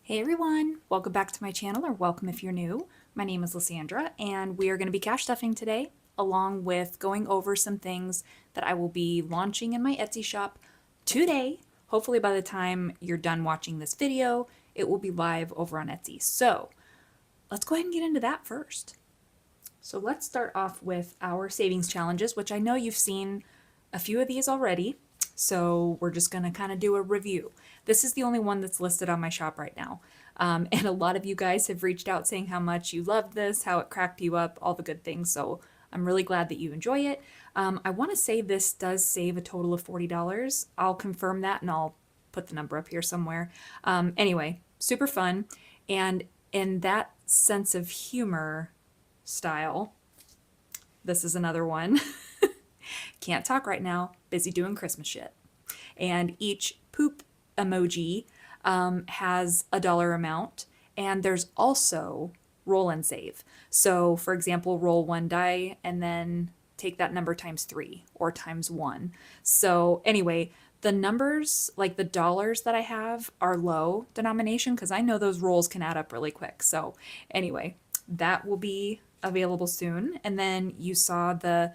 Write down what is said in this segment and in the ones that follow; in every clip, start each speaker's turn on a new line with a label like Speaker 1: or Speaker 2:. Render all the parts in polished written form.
Speaker 1: Hey everyone, welcome back to my channel, or welcome if you're new. My name is Lasandra, and we are going to be cash stuffing today, along with going over some things that I will be launching in my Etsy shop today. Hopefully by the time you're done watching this video, it will be live over on Etsy. So let's go ahead and get into that first. So let's start off with our savings challenges, which I know you've seen a few of these already. So we're just going to kind of do a review. This is the only one that's listed on my shop right now. And a lot of you guys have reached out saying how much you loved this, how it cracked you up, all the good things. So I'm really glad that you enjoy it. I want to say this does save a total of $40. I'll confirm that and I'll put the number up here somewhere. Anyway, super fun. And in that sense of humor style, this is another one. Can't talk right now, busy doing Christmas shit. And each poop emoji has a dollar amount, and there's also roll and save. So for example, roll one die and then take that number times 3 or times 1. So anyway, the numbers, like the dollars that I have, are low denomination because I know those rolls can add up really quick. So anyway, that will be available soon. And then you saw the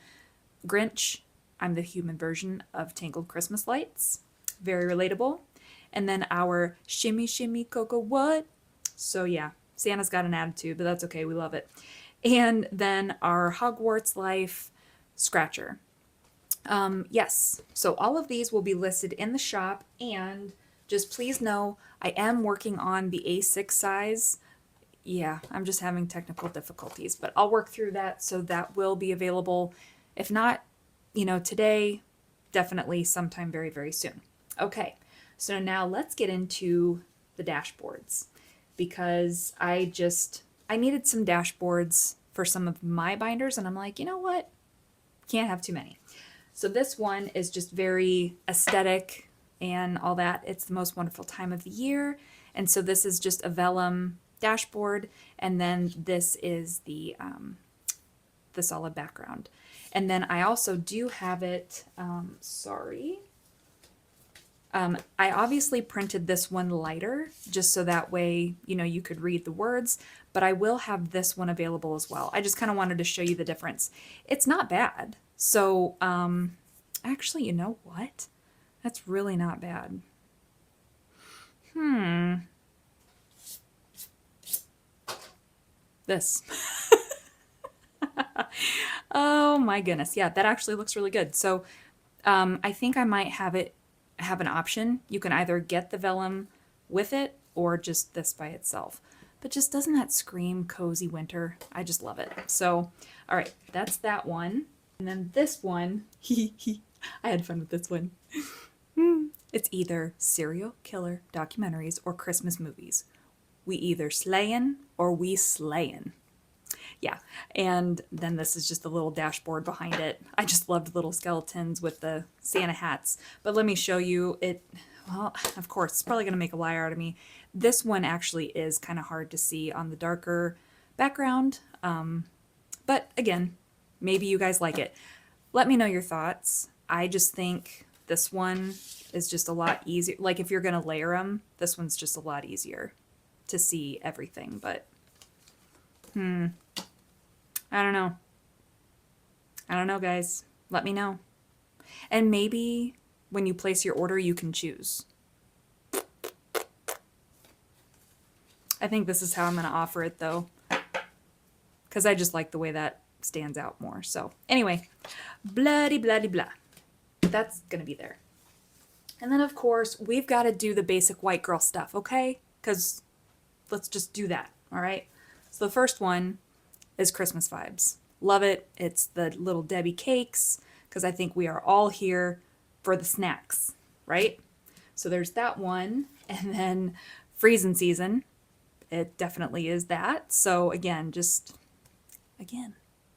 Speaker 1: Grinch. I'm the human version of Tangled Christmas Lights. Very relatable. And then our Shimmy Shimmy Cocoa What? So yeah, Santa's got an attitude, but that's okay. We love it. And then our Hogwarts Life Scratcher. Yes, so all of these will be listed in the shop, and just please know I am working on the A6 size. Yeah, I'm just having technical difficulties, but I'll work through that, so that will be available. If not, today, definitely sometime very, very soon. Okay, so now let's get into the dashboards, because I needed some dashboards for some of my binders, and I'm like, you know what? Can't have too many. So this one is just very aesthetic and all that. It's the most wonderful time of the year. And so this is just a vellum dashboard, and then this is the solid background. And then I also do have it, I obviously printed this one lighter just so that way, you could read the words, but I will have this one available as well. I just kind of wanted to show you the difference. It's not bad. So, actually, you know what? That's really not bad. This. Oh my goodness. Yeah, that actually looks really good. So I think I might have an option. You can either get the vellum with it or just this by itself. But just doesn't that scream cozy winter? I just love it. So, all right, that's that one. And then this one, I had fun with this one. It's either serial killer documentaries or Christmas movies. We either slayin' or we slayin'. Yeah, and then this is just a little dashboard behind it. I just loved little skeletons with the Santa hats. But let me show you it. Well, of course, it's probably going to make a liar out of me. This one actually is kind of hard to see on the darker background. But again, maybe you guys like it. Let me know your thoughts. I just think this one is just a lot easier. Like if you're going to layer them, this one's just a lot easier to see everything. But, I don't know. I don't know, guys. Let me know. And maybe when you place your order, you can choose. I think this is how I'm going to offer it, though, because I just like the way that stands out more. So anyway, bloody, bloody, blah. That's going to be there. And then, of course, we've got to do the basic white girl stuff, okay? Because let's just do that, all right? So the first one is Christmas vibes. Love it. It's the Little Debbie cakes, because I think we are all here for the snacks, right? So there's that one. And then freezing season. It definitely is that. So again,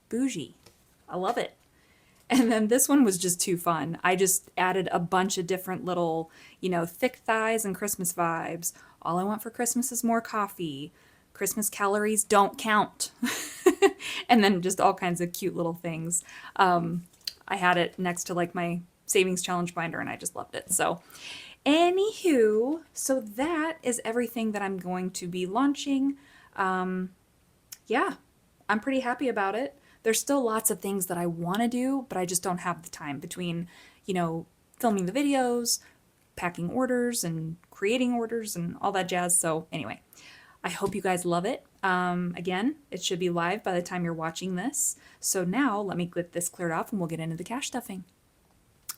Speaker 1: bougie. I love it. And then this one was just too fun. I just added a bunch of different little, thick thighs and Christmas vibes. All I want for Christmas is more coffee. Christmas calories don't count. And then just all kinds of cute little things. I had it next to like my savings challenge binder and I just loved it. So Anywho, so that is everything that I'm going to be launching. Yeah, I'm pretty happy about it. There's still lots of things that I want to do, but I just don't have the time between, you know, filming the videos, packing orders, and creating orders, and all that jazz. So, anyway, I hope you guys love it. Again, it should be live by the time you're watching this. So, now let me get this cleared off and we'll get into the cash stuffing.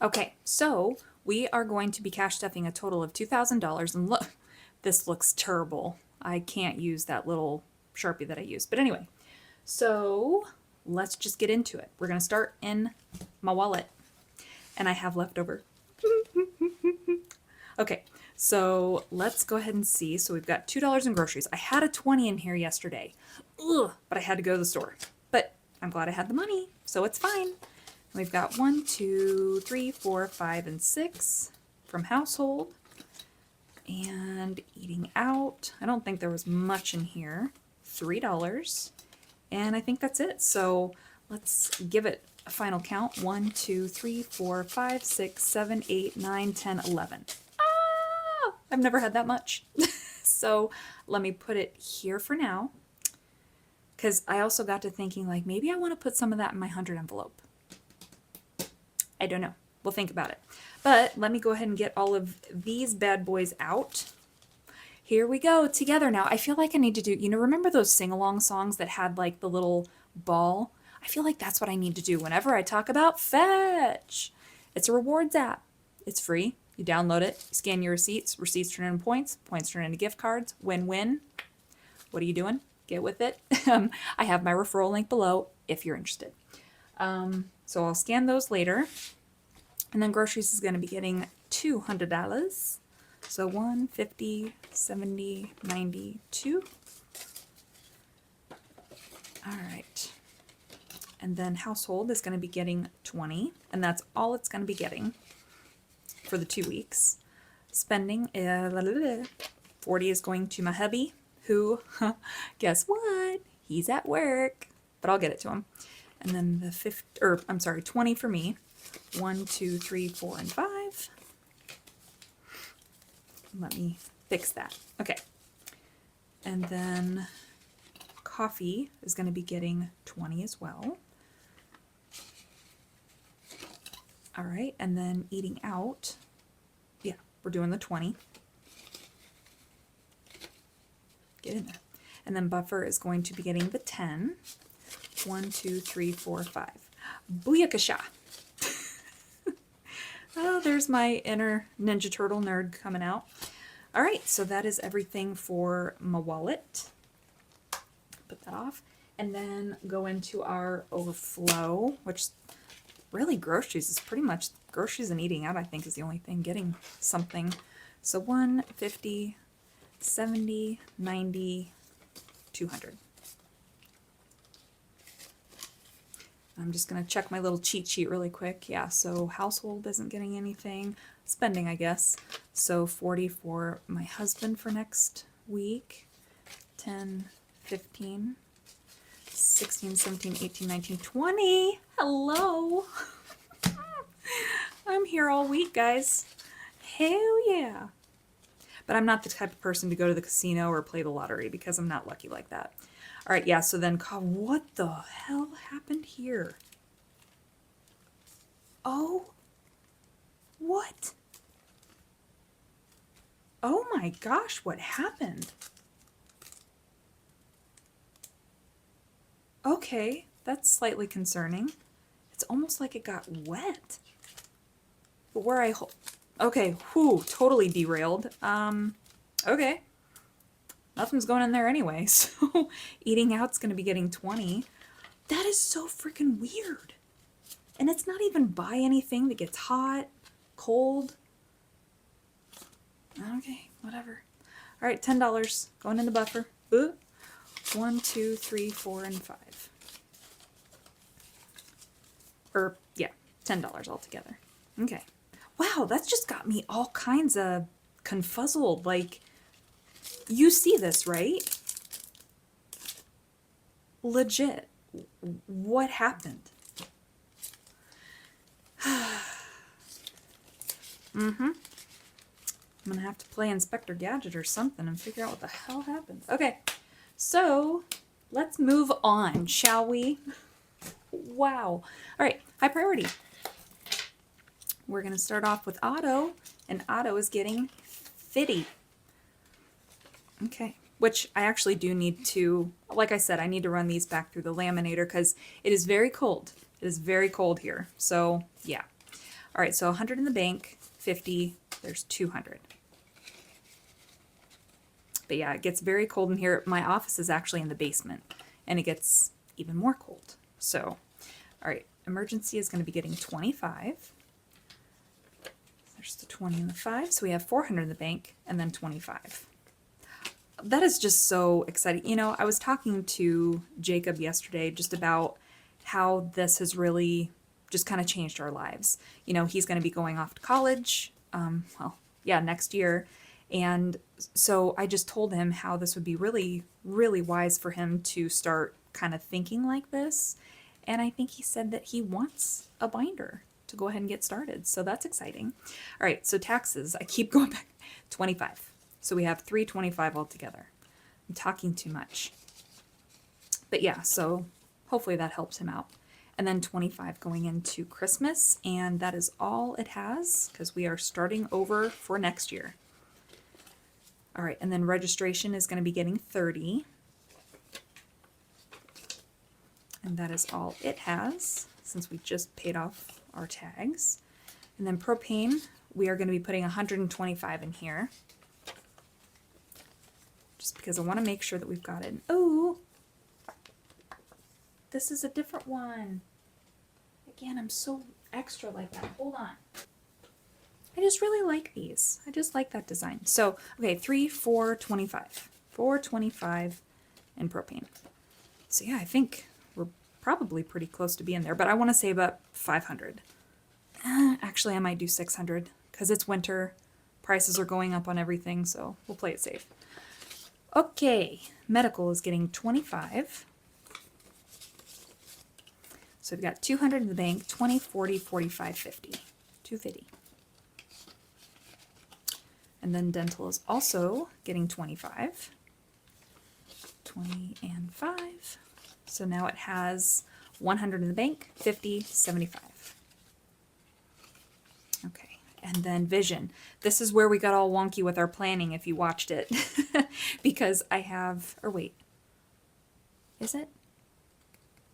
Speaker 1: Okay, so we are going to be cash stuffing a total of $2,000. And look, this looks terrible. I can't use that little Sharpie that I use. But anyway, so let's just get into it. We're going to start in my wallet. And I have leftover. Okay, so let's go ahead and see. So we've got $2 in groceries. I had a 20 in here yesterday. Ugh, but I had to go to the store. But I'm glad I had the money, so it's fine. We've got 1, 2, 3, 4, 5, and 6 from household. And eating out. I don't think there was much in here. $3. And I think that's it. So let's give it a final count. 1, 2, 3, 4, 5, 6, 7, 8, 9, 10, 11. Ah! I've never had that much. So let me put it here for now. Because I also got to thinking, like, maybe I want to put some of that in my 100 envelope. I don't know. We'll think about it. But let me go ahead and get all of these bad boys out. Here we go together now. I feel like I need to do, remember those sing-along songs that had like the little ball? I feel like that's what I need to do whenever I talk about Fetch. It's a rewards app. It's free. You download it, you scan your receipts. Receipts turn into points. Points turn into gift cards. Win-win. What are you doing? Get with it. I have my referral link below if you're interested. So I'll scan those later. And then groceries is going to be getting $200. So 150, 70, 92. All right. And then household is going to be getting 20. And that's all it's going to be getting for the 2 weeks. Spending, 40 is going to my hubby, who, guess what? He's at work. But I'll get it to him. And then the 20 for me. 1, 2, 3, 4, and 5. Let me fix that. Okay. And then coffee is going to be getting 20 as well. All right. And then eating out. Yeah, we're doing the 20. Get in there. And then buffer is going to be getting the 10. 1, 2, 3, 4, 5. Booyakasha. Oh, there's my inner Ninja Turtle nerd coming out. All right, so that is everything for my wallet. Put that off. And then go into our overflow, which really groceries is pretty much, groceries and eating out, I think, is the only thing getting something. So 150, 70, 90, 200. I'm just going to check my little cheat sheet really quick. Yeah, so household isn't getting anything. Spending, I guess. So 40 for my husband for next week. 10, 15, 16, 17, 18, 19, 20. Hello. I'm here all week, guys. Hell yeah. But I'm not the type of person to go to the casino or play the lottery because I'm not lucky like that. All right, yeah, so then, what the hell happened here? Oh, what? Oh my gosh, what happened? Okay, that's slightly concerning. It's almost like it got wet. But where okay, whew, totally derailed. Okay. Nothing's going in there anyway, so eating out's going to be getting 20. That is so freaking weird. And it's not even buy anything that gets hot, cold. Okay, whatever. All right, $10 going in the buffer. Ooh. 1, 2, 3, 4, and 5. Or, yeah, $10 altogether. Okay. Wow, that's just got me all kinds of confuzzled. Like, you see this, right? Legit. What happened? Mm-hmm. I'm going to have to play Inspector Gadget or something and figure out what the hell happens. Okay, so let's move on, shall we? Wow. All right, high priority. We're going to start off with Otto, and Otto is getting 50. Okay, which I actually do need to, like I said, I need to run these back through the laminator because it is very cold. It is very cold here. So, yeah. All right, so 100 in the bank, 50, there's 200. But yeah, it gets very cold in here. My office is actually in the basement, and it gets even more cold. So, all right, emergency is going to be getting 25. There's the 20 and the 5, so we have 400 in the bank, and then 25. That is just so exciting. You know, I was talking to Jacob yesterday just about how this has really just kind of changed our lives. You know, he's going to be going off to college, well, yeah, next year. And so I just told him how this would be really, really wise for him to start kind of thinking like this. And I think he said that he wants a binder to go ahead and get started. So that's exciting. All right, so taxes, I keep going back, 25. So we have 325 altogether. I'm talking too much. But yeah, so hopefully that helps him out. And then 25 going into Christmas, and that is all it has because we are starting over for next year. All right, and then registration is going to be getting 30. And that is all it has since we just paid off our tags. And then propane, we are going to be putting 125 in here. Just because I want to make sure that we've got it. Oh, this is a different one. Again, I'm so extra like that. Hold on. I just really like these. I just like that design. So, okay, 3, 4, 25. 425 in propane. So yeah, I think we're probably pretty close to being there, but I want to save up 500. Actually, I might do 600 because it's winter. Prices are going up on everything, so we'll play it safe. Okay, medical is getting 25. So we've got 200 in the bank, 20, 40, 45, 50. 250. And then dental is also getting 25. 20 and 5. So now it has 100 in the bank, 50, 75. Okay. And then vision. This is where we got all wonky with our planning if you watched it. Because I have, or wait. Is it?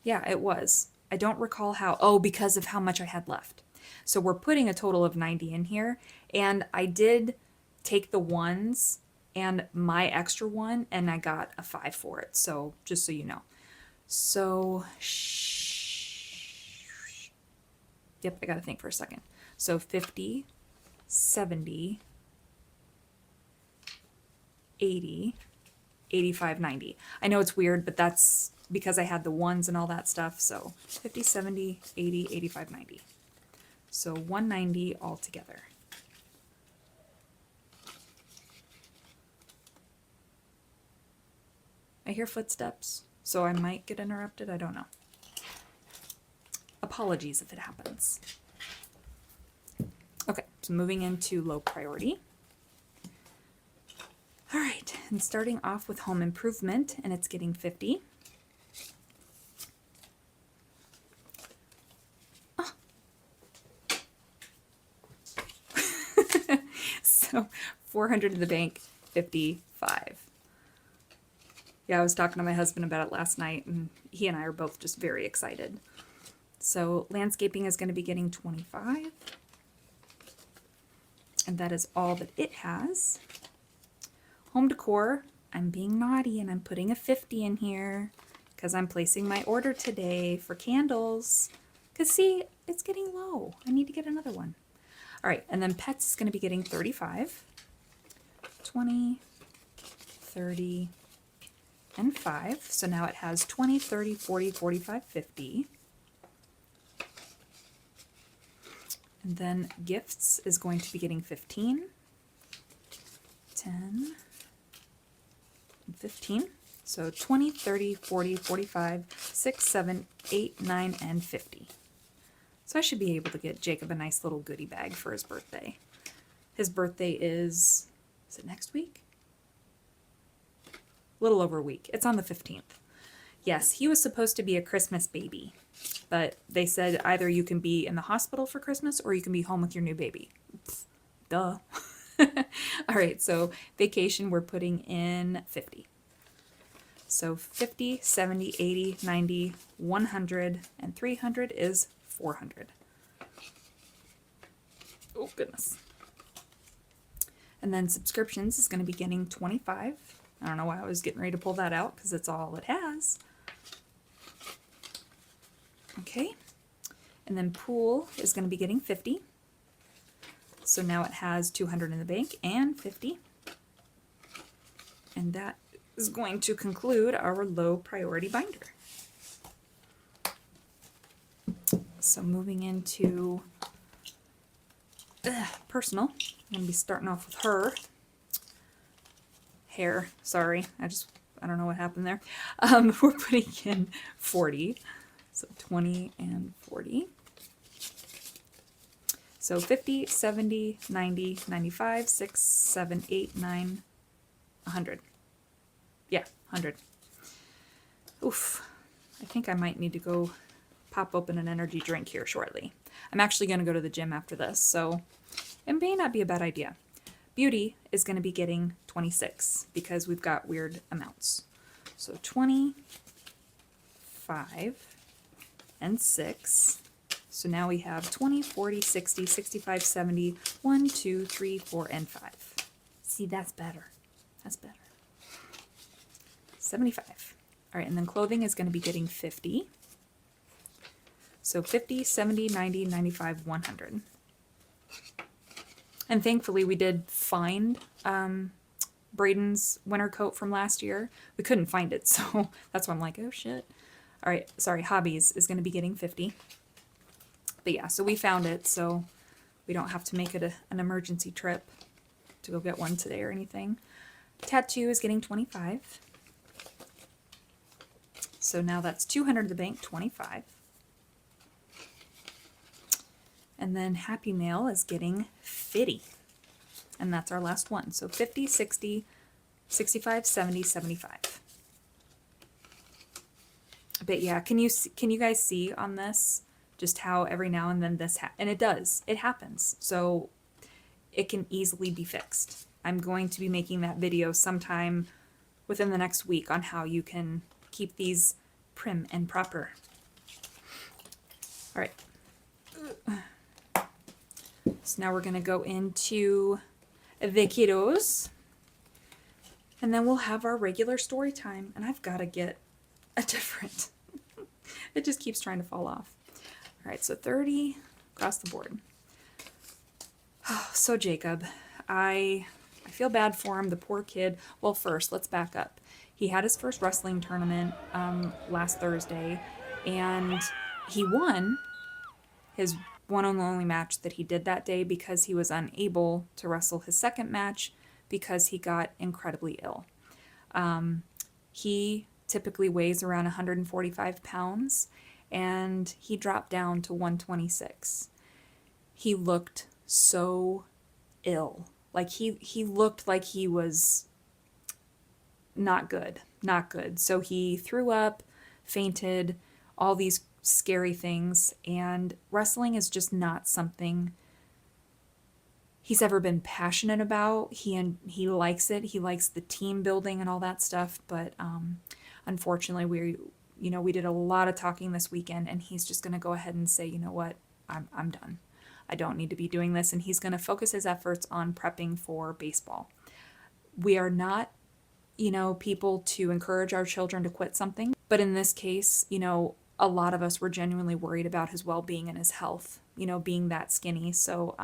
Speaker 1: Yeah, it was. I don't recall how. Oh, because of how much I had left. So we're putting a total of 90 in here. And I did take the ones and my extra one, and I got a 5 for it. So just so you know. So, yep, I got to think for a second. So 50, 70, 80, 85, 90. I know it's weird, but that's because I had the ones and all that stuff. So 50, 70, 80, 85, 90. So 190 altogether. I hear footsteps, so I might get interrupted. I don't know. Apologies if it happens. Okay, so moving into low priority. All right, and starting off with home improvement, and it's getting 50. Oh. So 400 in the bank, 55. Yeah, I was talking to my husband about it last night, and he and I are both just very excited. So landscaping is going to be getting 25. And that is all that it has. Home decor, I'm being naughty and I'm putting a 50 in here because I'm placing my order today for candles. Because see, it's getting low. I need to get another one. All right, and then pets is going to be getting 35. 20, 30, and 5. So now it has 20, 30, 40, 45, 50. And then gifts is going to be getting 15, 10, and 15. So 20, 30, 40, 45, 6, 7, 8, 9, and 50. So I should be able to get Jacob a nice little goodie bag for his birthday. His birthday is it next week? A little over a week. It's on the 15th. Yes, he was supposed to be a Christmas baby, but they said either you can be in the hospital for Christmas or you can be home with your new baby. Duh. All right, so vacation, we're putting in 50. So 50, 70, 80, 90, 100, and 300 is 400. Oh, goodness. And then subscriptions is going to be getting 25. I don't know why I was getting ready to pull that out because it's all it has. Okay. And then pool is going to be getting 50. So now it has 200 in the bank and 50. And that is going to conclude our low priority binder. So moving into personal, I'm going to be starting off with her. Hair, sorry, I don't know what happened there. We're putting in 40, so 20 and 40. So 50, 70, 90, 95, 6, 7, 8, 9, 100. Yeah, 100. Oof, I think I might need to go pop open an energy drink here shortly. I'm actually going to go to the gym after this, so it may not be a bad idea. Beauty is going to be getting 26 because we've got weird amounts. So 20, 5, and 6. So now we have 20, 40, 60, 65, 70, 1, 2, 3, 4, and 5. See, that's better. That's better. 75. All right, and then clothing is going to be getting 50. So 50, 70, 90, 95, 100. And thankfully we did find Braden's winter coat from last year. We couldn't find it, so that's why I'm like, oh shit. All right, sorry, hobbies is going to be getting 50. But yeah, so we found it, so we don't have to make it an emergency trip to go get one today or anything. Tattoo is getting 25. So now that's 200 in the bank, 25. And then Happy Mail is getting 50. And that's our last one. So 50, 60, 65, 70, 75. But yeah, can you guys see on this just how every now and then this and it does. It happens. So it can easily be fixed. I'm going to be making that video sometime within the next week on how you can keep these prim and proper. All right. So now we're going to go into the kiddos. And then we'll have our regular story time. And I've got to get a different. It just keeps trying to fall off. All right, so 30 across the board. Oh, so Jacob, I feel bad for him, the poor kid. Well, first, let's back up. He had his first wrestling tournament last Thursday, and he won his one and only match that he did that day because he was unable to wrestle his second match because he got incredibly ill. He typically weighs around 145 pounds, and he dropped down to 126. He looked so ill. Like he looked like he was not good. So he threw up, fainted, all these scary things, and wrestling is just not something he's ever been passionate about. He likes it. He likes the team building and all that stuff, but unfortunately we did a lot of talking this weekend, and he's just going to go ahead and say, you know what, I'm done. I don't need to be doing this, and he's going to focus his efforts on prepping for baseball. We are not, people to encourage our children to quit something, but in this case, a lot of us were genuinely worried about his well-being and his health, being that skinny. So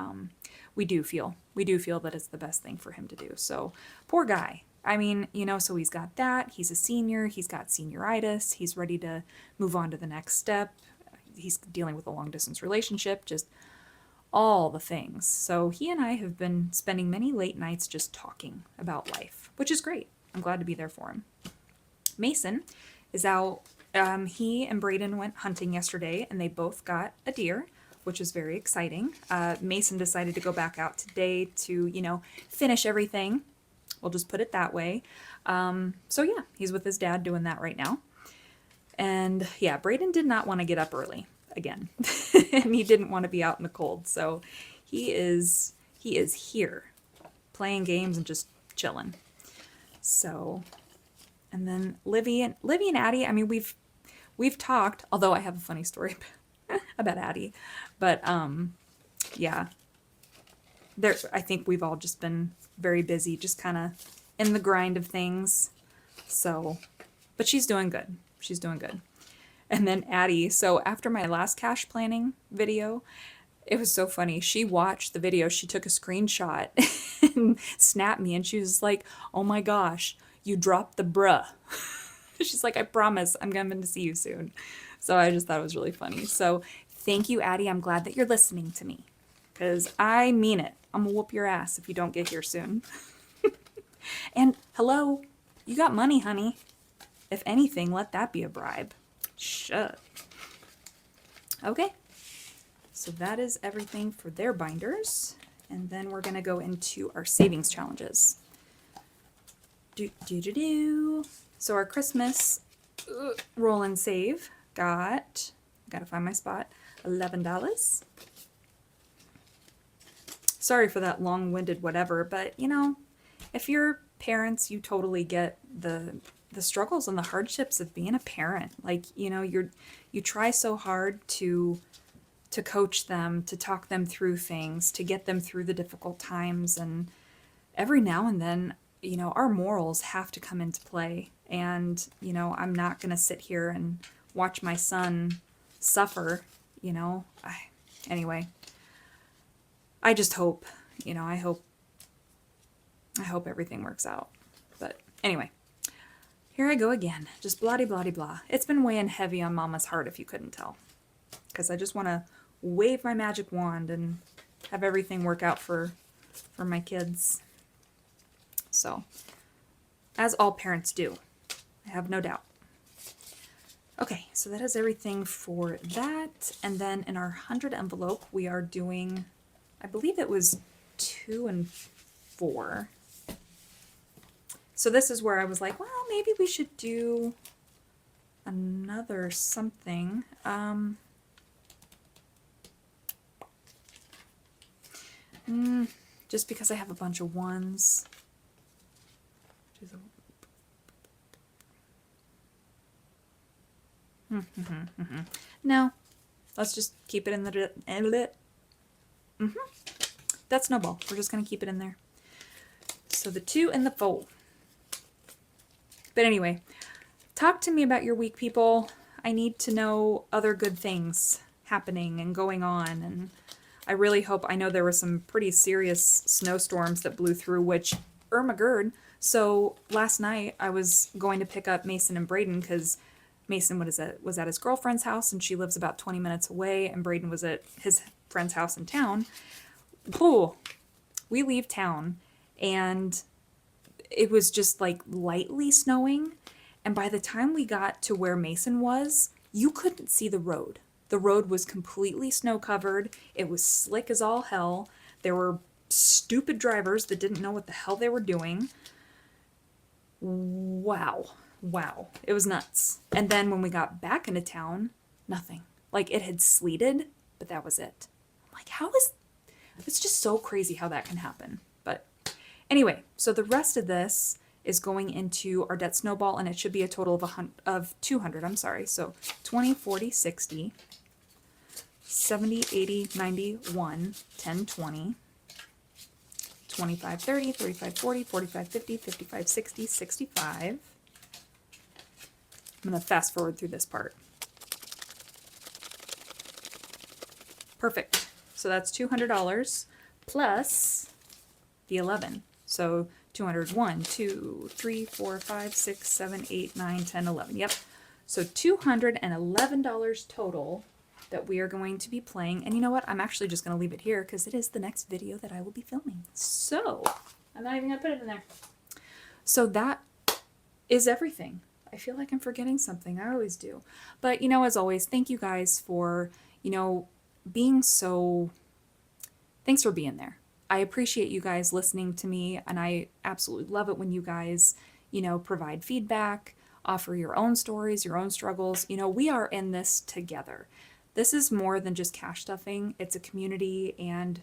Speaker 1: we do feel that it's the best thing for him to do. So poor guy. I mean, so he's got that. He's a senior. He's got senioritis. He's ready to move on to the next step. He's dealing with a long-distance relationship, just all the things. So he and I have been spending many late nights just talking about life, which is great. I'm glad to be there for him. Mason is out. He and Braden went hunting yesterday, and they both got a deer. which is very exciting. Mason decided to go back out today to, finish everything. We'll just put it that way. So yeah, he's with his dad doing that right now. And yeah, Braden did not want to get up early again. And he didn't want to be out in the cold. So he is here playing games and just chilling. So, and then Livy and Addie, I mean, we've talked, although I have a funny story about Addie, but yeah, I think we've all just been very busy, just kind of in the grind of things. So, but she's doing good. She's doing good. And then Addie, so after my last cash planning video, it was so funny. She watched the video, she took a screenshot and snapped me, and she was like, "Oh my gosh, you dropped the bruh." She's like, "I promise I'm coming to see you soon." So I just thought it was really funny. So thank you, Addie. I'm glad that you're listening to me, because I mean it. I'm gonna whoop your ass if you don't get here soon. And hello, you got money, honey. If anything, let that be a bribe. Shut. Okay. So that is everything for their binders. And then we're going to go into our savings challenges. So our Christmas roll and save got to find my spot, $11. Sorry for that long-winded whatever, but if you're parents, you totally get the struggles and the hardships of being a parent. Like, you try so hard to coach them, to talk them through things, to get them through the difficult times. And every now and then, our morals have to come into play. And, I'm not going to sit here and watch my son suffer, anyway, I just hope, I hope everything works out. But anyway, here I go again, just blah-de-blah-de-blah. It's been weighing heavy on Mama's heart, if you couldn't tell, because I just want to wave my magic wand and have everything work out for my kids. So, as all parents do, I have no doubt. Okay, so that is everything for that. And then in our 100 envelope, we are doing, I believe it was 2 and 4. So this is where I was like, well, maybe we should do another something. Just because I have a bunch of ones. No, let's just keep it in the that snowball. We're just gonna keep it in there. So the 2 and the 4. But anyway, talk to me about your week, people. I need to know other good things happening and going on, and I really hope, I know there were some pretty serious snowstorms that blew through, which, Ermagerd. So last night I was going to pick up Mason and Braden because Mason was at his girlfriend's house, and she lives about 20 minutes away, and Braden was at his friend's house in town. Oh, we leave town, and it was just like lightly snowing, and by the time we got to where Mason was, you couldn't see the road. The road was completely snow covered. It was slick as all hell. There were stupid drivers that didn't know what the hell they were doing. Wow. It was nuts. And then when we got back into town, nothing. Like, it had sleeted, but that was it. I'm like, it's just so crazy how that can happen. But anyway, so the rest of this is going into our debt snowball, and it should be a total of 200. I'm sorry. So 20, 40, 60, 70, 80, 90, 1, 10, 20, 25, 30, 35, 40, 45, 50, 55, 60, 65. I'm going to fast forward through this part. Perfect. So that's $200 plus the 11. So 201, 2, 3, 4, 5, 6, 7, 8, 9, 10, 11. Yep. So $211 total that we are going to be playing. And you know what? I'm actually just going to leave it here because it is the next video that I will be filming. So I'm not even going to put it in there. So that is everything. I feel like I'm forgetting something. I always do. But, as always, thank you guys for, being so, thanks for being there. I appreciate you guys listening to me, and I absolutely love it when you guys, provide feedback, offer your own stories, your own struggles. We are in this together. This is more than just cash stuffing, it's a community, and,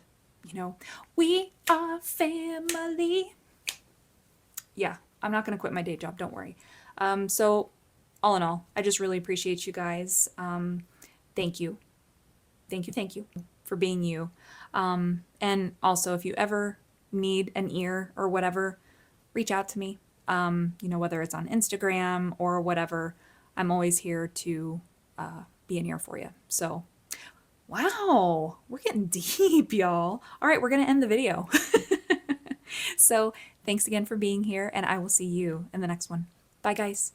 Speaker 1: we are family. Yeah, I'm not going to quit my day job, don't worry. So, all in all, I just really appreciate you guys. Thank you. Thank you for being you. And also, if you ever need an ear or whatever, reach out to me. Whether it's on Instagram or whatever, I'm always here to be an ear for you. So, wow, we're getting deep, y'all. All right, we're going to end the video. So, thanks again for being here, and I will see you in the next one. Bye, guys.